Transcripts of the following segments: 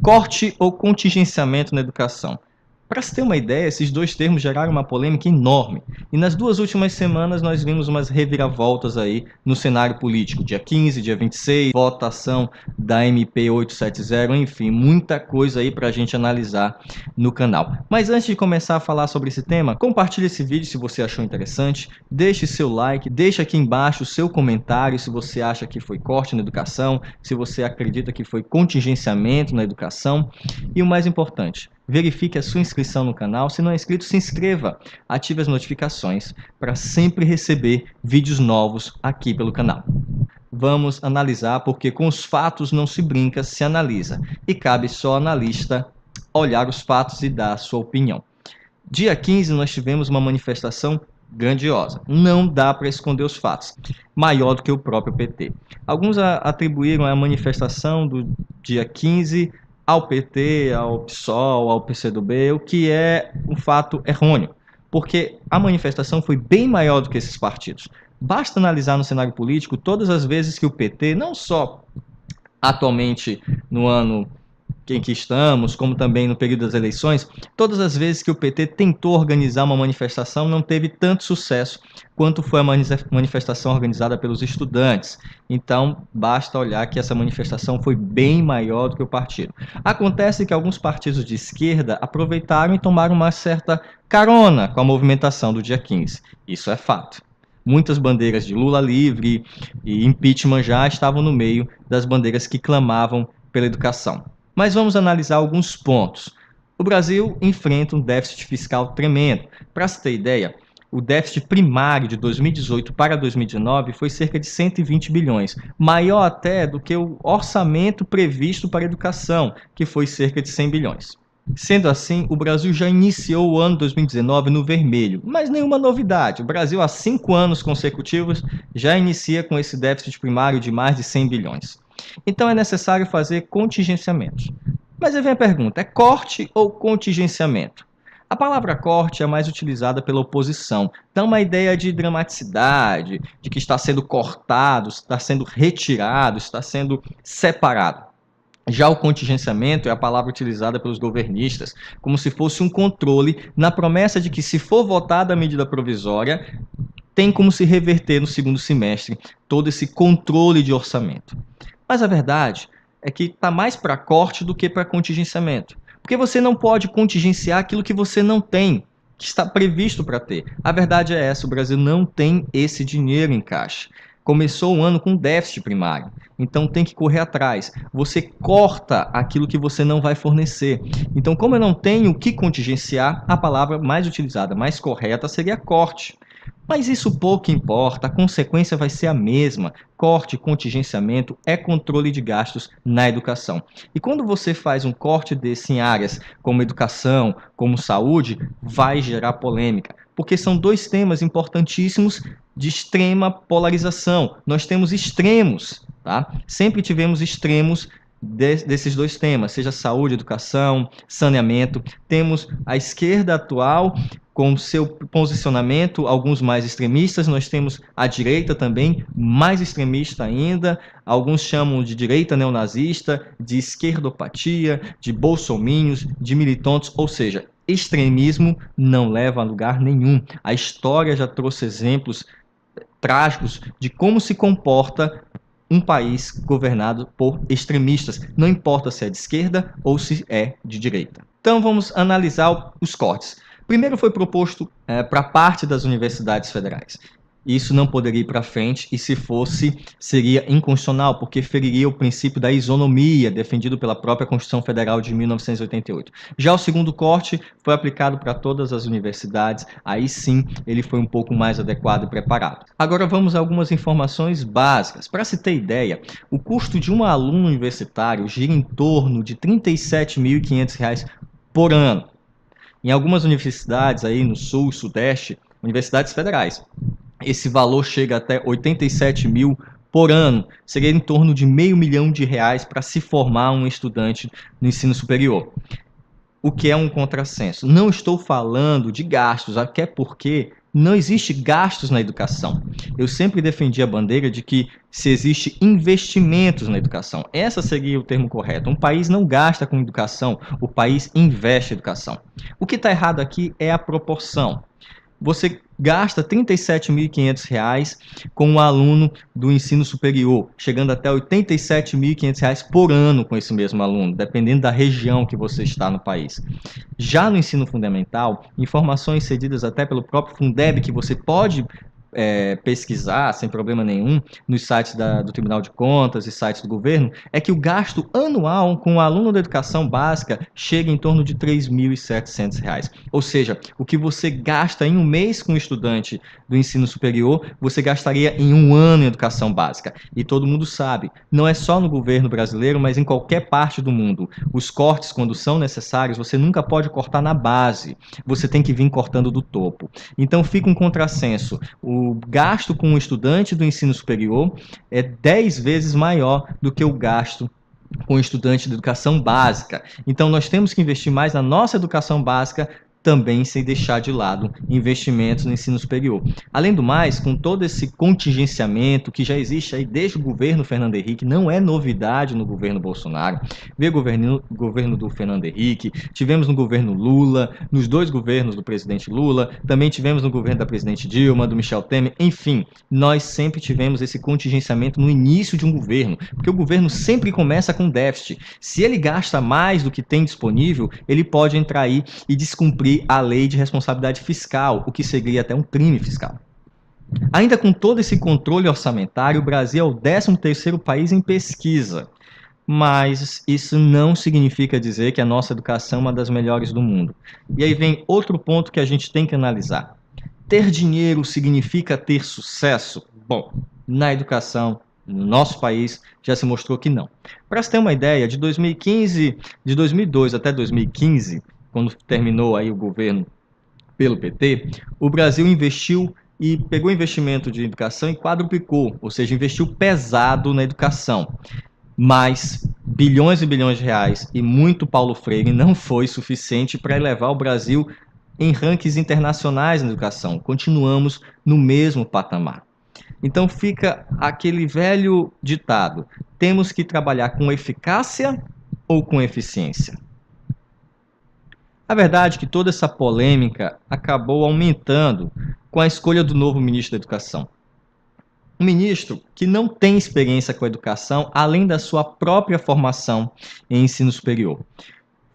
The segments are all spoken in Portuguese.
Corte ou contingenciamento na educação. Para se ter uma ideia, esses dois termos geraram uma polêmica enorme. E nas duas últimas semanas nós vimos umas reviravoltas aí no cenário político. Dia 15, dia 26, votação da MP 870, enfim, muita coisa aí para a gente analisar no canal. Mas antes de começar a falar sobre esse tema, compartilhe esse vídeo se você achou interessante, deixe seu like, deixe aqui embaixo o seu comentário se você acha que foi corte na educação, se você acredita que foi contingenciamento na educação. E o mais importante, verifique a sua inscrição no canal. Se não é inscrito, se inscreva. Ative as notificações para sempre receber vídeos novos aqui pelo canal. Vamos analisar, porque com os fatos não se brinca, se analisa. E cabe só ao analista olhar os fatos e dar a sua opinião. Dia 15 nós tivemos uma manifestação grandiosa. Não dá para esconder os fatos. Maior do que o próprio PT. Alguns atribuíram a manifestação do dia 15 ao PT, ao PSOL, ao PCdoB, o que é um fato errôneo, porque a manifestação foi bem maior do que esses partidos. Basta analisar no cenário político todas as vezes que o PT, não só atualmente no ano em que estamos, como também no período das eleições, todas as vezes que o PT tentou organizar uma manifestação não teve tanto sucesso quanto foi a manifestação organizada pelos estudantes. Então, basta olhar que essa manifestação foi bem maior do que o partido. Acontece que alguns partidos de esquerda aproveitaram e tomaram uma certa carona com a movimentação do dia 15. Isso é fato. Muitas bandeiras de Lula livre e impeachment já estavam no meio das bandeiras que clamavam pela educação. Mas vamos analisar alguns pontos. O Brasil enfrenta um déficit fiscal tremendo. Para se ter ideia, o déficit primário de 2018 para 2019 foi cerca de 120 bilhões, maior até do que o orçamento previsto para a educação, que foi cerca de 100 bilhões. Sendo assim, o Brasil já iniciou o ano 2019 no vermelho, mas nenhuma novidade. O Brasil, há 5 anos consecutivos, já inicia com esse déficit primário de mais de 100 bilhões. Então é necessário fazer contingenciamentos. Mas aí vem a pergunta, é corte ou contingenciamento? A palavra corte é a mais utilizada pela oposição. Dá uma ideia de dramaticidade, de que está sendo cortado, está sendo retirado, está sendo separado. Já o contingenciamento é a palavra utilizada pelos governistas, como se fosse um controle na promessa de que, se for votada a medida provisória, tem como se reverter no segundo semestre todo esse controle de orçamento. Mas a verdade é que está mais para corte do que para contingenciamento. Porque você não pode contingenciar aquilo que você não tem, que está previsto para ter. A verdade é essa, o Brasil não tem esse dinheiro em caixa. Começou o ano com déficit primário, então tem que correr atrás. Você corta aquilo que você não vai fornecer. Então, como eu não tenho o que contingenciar, a palavra mais utilizada, mais correta, seria corte. Mas isso pouco importa, a consequência vai ser a mesma. Corte, contingenciamento é controle de gastos na educação. E quando você faz um corte desse em áreas como educação, como saúde, vai gerar polêmica. Porque são dois temas importantíssimos de extrema polarização. Nós temos extremos, tá? Sempre tivemos extremos desses dois temas, seja saúde, educação, saneamento. Temos a esquerda atual com seu posicionamento, alguns mais extremistas. Nós temos a direita também, mais extremista ainda. Alguns chamam de direita neonazista, de esquerdopatia, de bolsominions, de militantes, ou seja, extremismo não leva a lugar nenhum. A história já trouxe exemplos trágicos de como se comporta um país governado por extremistas, não importa se é de esquerda ou se é de direita. Então vamos analisar os cortes. Primeiro foi proposto para parte das universidades federais. Isso não poderia ir para frente e, se fosse, seria inconstitucional, porque feriria o princípio da isonomia defendido pela própria Constituição Federal de 1988. Já o segundo corte foi aplicado para todas as universidades, aí sim ele foi um pouco mais adequado e preparado. Agora vamos a algumas informações básicas. Para se ter ideia, o custo de um aluno universitário gira em torno de R$ 37.500 por ano. Em algumas universidades aí no sul e sudeste, universidades federais, esse valor chega até 87 mil por ano. Seria em torno de R$500 mil para se formar um estudante no ensino superior. O que é um contrassenso. Não estou falando de gastos, até porque não existe gastos na educação. Eu sempre defendi a bandeira de que se existe investimentos na educação. Esse seria o termo correto. Um país não gasta com educação, o país investe em educação. O que está errado aqui é a proporção. Você gasta R$ 37.500 com um aluno do ensino superior, chegando até R$ 87.500 por ano com esse mesmo aluno, dependendo da região que você está no país. Já no ensino fundamental, informações cedidas até pelo próprio Fundeb, que você pode pesquisar sem problema nenhum nos sites do Tribunal de Contas e sites do governo, é que o gasto anual com o aluno da educação básica chega em torno de R$ 3.700. Ou seja, o que você gasta em um mês com um estudante do ensino superior, você gastaria em um ano em educação básica. E todo mundo sabe, não é só no governo brasileiro, mas em qualquer parte do mundo. Os cortes, quando são necessários, você nunca pode cortar na base, você tem que vir cortando do topo. Então fica um contrassenso. O gasto com um estudante do ensino superior é 10 vezes maior do que o gasto com o estudante de educação básica. Então, nós temos que investir mais na nossa educação básica, também sem deixar de lado investimentos no ensino superior. Além do mais, com todo esse contingenciamento que já existe aí desde o governo Fernando Henrique, não é novidade no governo Bolsonaro, veio o governo do Fernando Henrique, tivemos no governo Lula, nos dois governos do presidente Lula, também tivemos no governo da presidente Dilma, do Michel Temer, enfim, nós sempre tivemos esse contingenciamento no início de um governo, porque o governo sempre começa com déficit. Se ele gasta mais do que tem disponível, ele pode entrar aí e descumprir a lei de responsabilidade fiscal, o que seria até um crime fiscal. Ainda com todo esse controle orçamentário, o Brasil é o 13º país em pesquisa, mas isso não significa dizer que a nossa educação é uma das melhores do mundo. E aí vem outro ponto que a gente tem que analisar. Ter dinheiro significa ter sucesso? Bom, na educação, no nosso país, já se mostrou que não. Para você ter uma ideia, de 2002 até 2015, quando terminou aí o governo pelo PT, o Brasil investiu e pegou investimento de educação e quadruplicou, ou seja, investiu pesado na educação. Mas bilhões e bilhões de reais e muito Paulo Freire não foi suficiente para elevar o Brasil em rankings internacionais na educação. Continuamos no mesmo patamar. Então fica aquele velho ditado: temos que trabalhar com eficácia ou com eficiência? A verdade é que toda essa polêmica acabou aumentando com a escolha do novo ministro da Educação. Um ministro que não tem experiência com a educação, além da sua própria formação em ensino superior.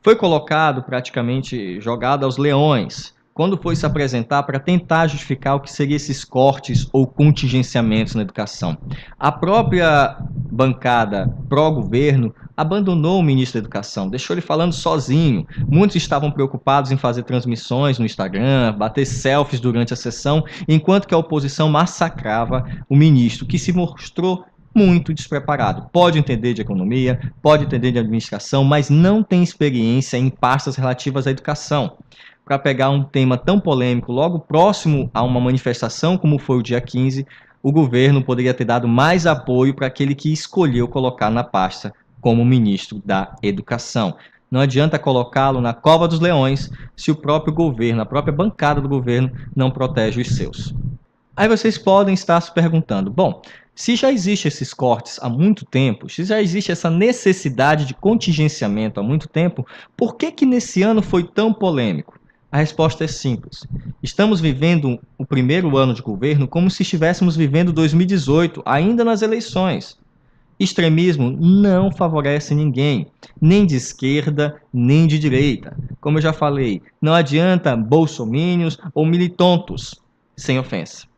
Foi colocado, praticamente jogado aos leões, quando foi se apresentar para tentar justificar o que seriam esses cortes ou contingenciamentos na educação. A própria bancada pró-governo abandonou o ministro da Educação, deixou ele falando sozinho. Muitos estavam preocupados em fazer transmissões no Instagram, bater selfies durante a sessão, enquanto que a oposição massacrava o ministro, que se mostrou muito despreparado. Pode entender de economia, pode entender de administração, mas não tem experiência em pastas relativas à educação. Para pegar um tema tão polêmico logo próximo a uma manifestação como foi o dia 15, o governo poderia ter dado mais apoio para aquele que escolheu colocar na pasta como ministro da Educação. Não adianta colocá-lo na cova dos leões se o próprio governo, a própria bancada do governo, não protege os seus. Aí vocês podem estar se perguntando, bom, se já existem esses cortes há muito tempo, se já existe essa necessidade de contingenciamento há muito tempo, por que nesse ano foi tão polêmico? A resposta é simples. Estamos vivendo o primeiro ano de governo como se estivéssemos vivendo 2018, ainda nas eleições. Extremismo não favorece ninguém, nem de esquerda, nem de direita. Como eu já falei, não adianta bolsominions ou militontos, sem ofensa.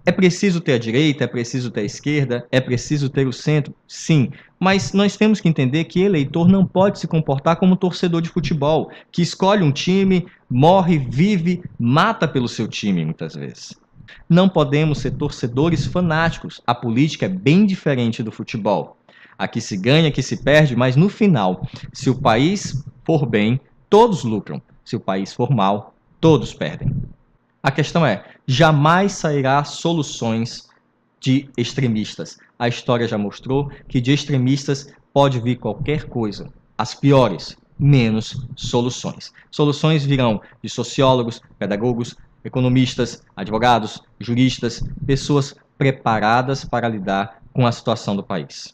É preciso ter a direita, é preciso ter a esquerda, é preciso ter o centro? Sim, mas nós temos que entender que eleitor não pode se comportar como torcedor de futebol, que escolhe um time, morre, vive, mata pelo seu time muitas vezes. Não podemos ser torcedores fanáticos. A política é bem diferente do futebol. Aqui se ganha, aqui se perde, mas no final, se o país for bem, todos lucram. Se o país for mal, todos perdem. A questão é, jamais sairá soluções de extremistas. A história já mostrou que de extremistas pode vir qualquer coisa, as piores, menos soluções. Soluções virão de sociólogos, pedagogos, Economistas, advogados, juristas, pessoas preparadas para lidar com a situação do país.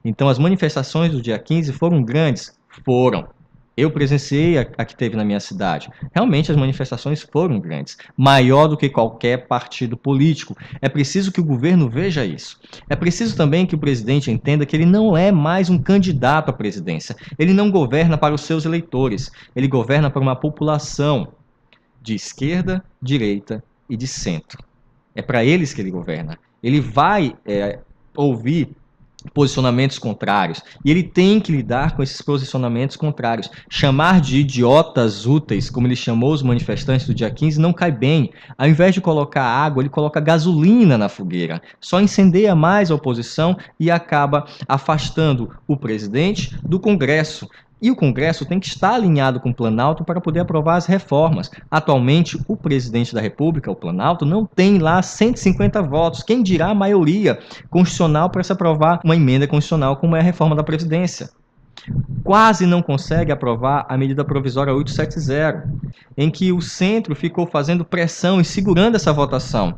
Então, as manifestações do dia 15 foram grandes? Foram. Eu presenciei a que teve na minha cidade. Realmente as manifestações foram grandes, maior do que qualquer partido político. É preciso que o governo veja isso. É preciso também que o presidente entenda que ele não é mais um candidato à presidência. Ele não governa para os seus eleitores, ele governa para uma população de esquerda, direita e de centro. É para eles que ele governa. Ele vai ouvir posicionamentos contrários, e ele tem que lidar com esses posicionamentos contrários. Chamar de idiotas úteis, como ele chamou os manifestantes do dia 15, não cai bem. Ao invés de colocar água, ele coloca gasolina na fogueira. Só incendeia mais a oposição e acaba afastando o presidente do Congresso. E o Congresso tem que estar alinhado com o Planalto para poder aprovar as reformas. Atualmente, o presidente da República, o Planalto, não tem lá 150 votos. Quem dirá a maioria constitucional para se aprovar uma emenda constitucional como é a reforma da Previdência? Quase não consegue aprovar a medida provisória 870, em que o centro ficou fazendo pressão e segurando essa votação.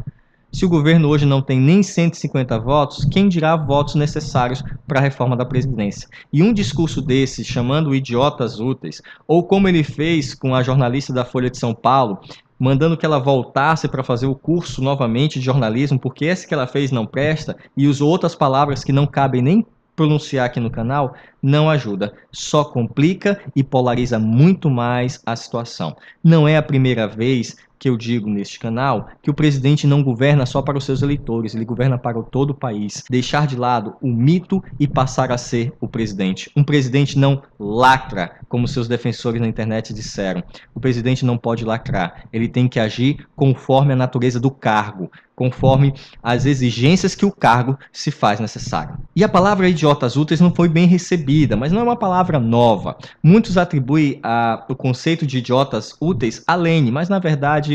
Se o governo hoje não tem nem 150 votos, quem dirá votos necessários para a reforma da Previdência? E um discurso desse, chamando idiotas úteis, ou como ele fez com a jornalista da Folha de São Paulo, mandando que ela voltasse para fazer o curso novamente de jornalismo, porque esse que ela fez não presta, e usou outras palavras que não cabem nem pronunciar aqui no canal, não ajuda, só complica e polariza muito mais a situação. Não é a primeira vez que eu digo neste canal que o presidente não governa só para os seus eleitores, ele governa para todo o país. Deixar de lado o mito e passar a ser o presidente. Um presidente não lacra, como seus defensores na internet disseram. O presidente não pode lacrar, ele tem que agir conforme a natureza do cargo, conforme as exigências que o cargo se faz necessário. E a palavra idiotas úteis não foi bem recebida, mas não é uma palavra nova. Muitos atribuem o conceito de idiotas úteis a Lênin, mas na verdade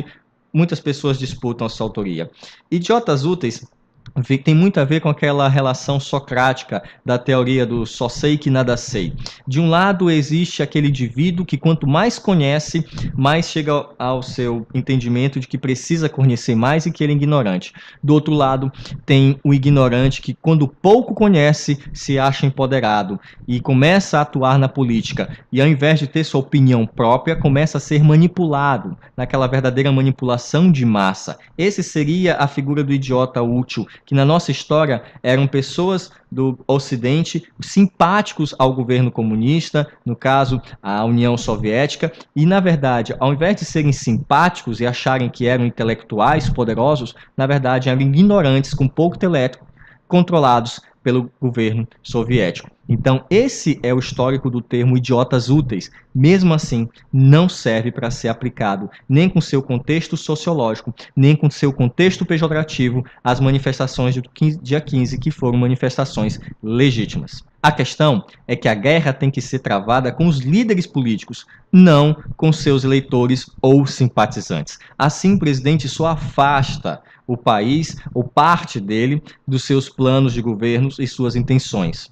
muitas pessoas disputam a sua autoria. Idiotas úteis tem muito a ver com aquela relação socrática da teoria do só sei que nada sei. De um lado existe aquele indivíduo que quanto mais conhece, mais chega ao seu entendimento de que precisa conhecer mais e que ele é ignorante. Do outro lado tem o ignorante que quando pouco conhece, se acha empoderado e começa a atuar na política. E ao invés de ter sua opinião própria, começa a ser manipulado, naquela verdadeira manipulação de massa. Esse seria a figura do idiota útil, que na nossa história eram pessoas do Ocidente simpáticos ao governo comunista, no caso, a União Soviética, e na verdade, ao invés de serem simpáticos e acharem que eram intelectuais poderosos, na verdade eram ignorantes com pouco intelecto, controlados pelo governo soviético. Então, esse é o histórico do termo idiotas úteis. Mesmo assim, não serve para ser aplicado nem com seu contexto sociológico, nem com seu contexto pejorativo às manifestações do dia 15, que foram manifestações legítimas. A questão é que a guerra tem que ser travada com os líderes políticos, não com seus eleitores ou simpatizantes. Assim, o presidente só afasta o país, ou parte dele, dos seus planos de governo e suas intenções.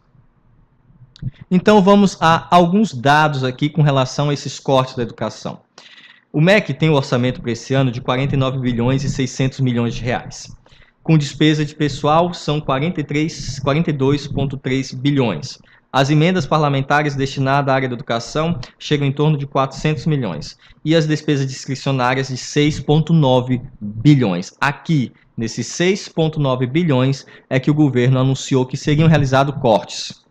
Então vamos a alguns dados aqui com relação a esses cortes da educação. O MEC tem um orçamento para esse ano de 49 bilhões e 600 milhões de reais. Com despesa de pessoal são 42,3 bilhões. As emendas parlamentares destinadas à área da educação chegam em torno de 400 milhões. E as despesas discricionárias de 6,9 bilhões. Aqui, nesses 6,9 bilhões, é que o governo anunciou que seriam realizados cortes.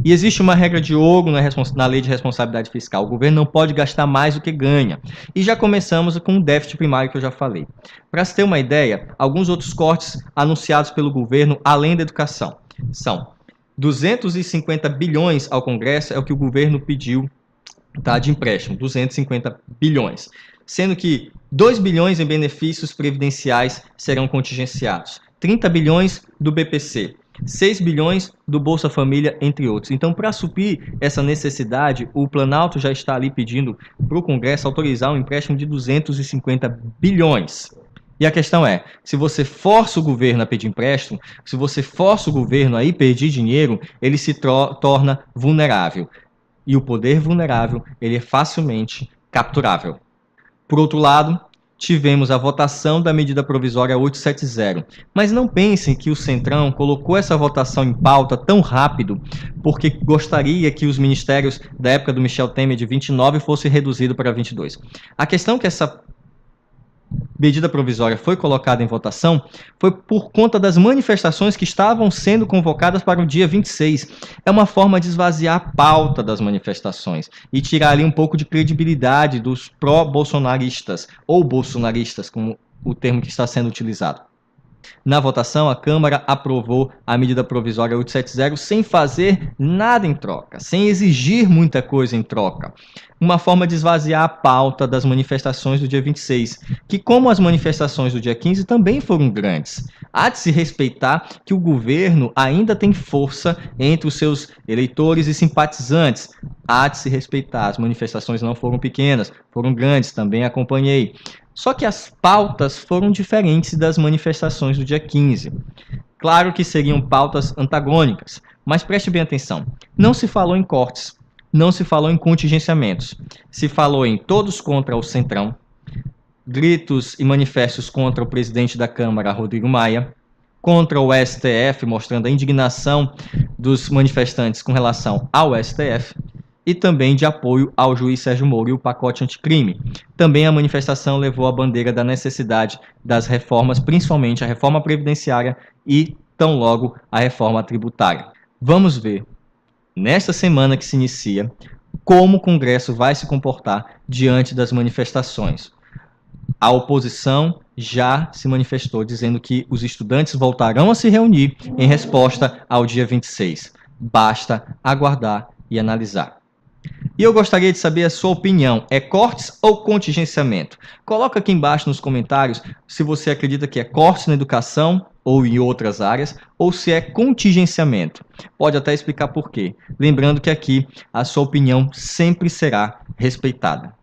E existe uma regra de ouro na lei de responsabilidade fiscal. O governo não pode gastar mais do que ganha. E já começamos com o déficit primário que eu já falei. Para se ter uma ideia, alguns outros cortes anunciados pelo governo, além da educação, são 250 bilhões ao Congresso, é o que o governo pediu, tá, de empréstimo, 250 bilhões. Sendo que 2 bilhões em benefícios previdenciais serão contingenciados. 30 bilhões do BPC. 6 bilhões do Bolsa Família, entre outros. Então, para suprir essa necessidade, o Planalto já está ali pedindo para o Congresso autorizar um empréstimo de 250 bilhões. E a questão é, se você força o governo a pedir empréstimo, se você força o governo a ir pedir dinheiro, ele se torna vulnerável. E o poder vulnerável, ele é facilmente capturável. Por outro lado, tivemos a votação da medida provisória 870. Mas não pensem que o Centrão colocou essa votação em pauta tão rápido porque gostaria que os ministérios da época do Michel Temer de 29 fosse reduzido para 22. A questão é que essa medida provisória foi colocada em votação foi por conta das manifestações que estavam sendo convocadas para o dia 26. É uma forma de esvaziar a pauta das manifestações e tirar ali um pouco de credibilidade dos pró-bolsonaristas, ou bolsonaristas, como o termo que está sendo utilizado. Na votação, a Câmara aprovou a medida provisória 870 sem fazer nada em troca, sem exigir muita coisa em troca. Uma forma de esvaziar a pauta das manifestações do dia 26, que, como as manifestações do dia 15, também foram grandes. Há de se respeitar que o governo ainda tem força entre os seus eleitores e simpatizantes. Há de se respeitar, as manifestações não foram pequenas, foram grandes, também acompanhei. Só que as pautas foram diferentes das manifestações do dia 15. Claro que seriam pautas antagônicas, mas preste bem atenção. Não se falou em cortes, não se falou em contingenciamentos. Se falou em todos contra o Centrão, gritos e manifestos contra o presidente da Câmara, Rodrigo Maia, contra o STF, mostrando a indignação dos manifestantes com relação ao STF, e também de apoio ao juiz Sérgio Moro e o pacote anticrime. Também a manifestação levou a bandeira da necessidade das reformas, principalmente a reforma previdenciária e, tão logo, a reforma tributária. Vamos ver, nesta semana que se inicia, como o Congresso vai se comportar diante das manifestações. A oposição já se manifestou dizendo que os estudantes voltarão a se reunir em resposta ao dia 26. Basta aguardar e analisar. E eu gostaria de saber a sua opinião. É cortes ou contingenciamento? Coloca aqui embaixo nos comentários se você acredita que é cortes na educação ou em outras áreas, ou se é contingenciamento. Pode até explicar por quê. Lembrando que aqui a sua opinião sempre será respeitada.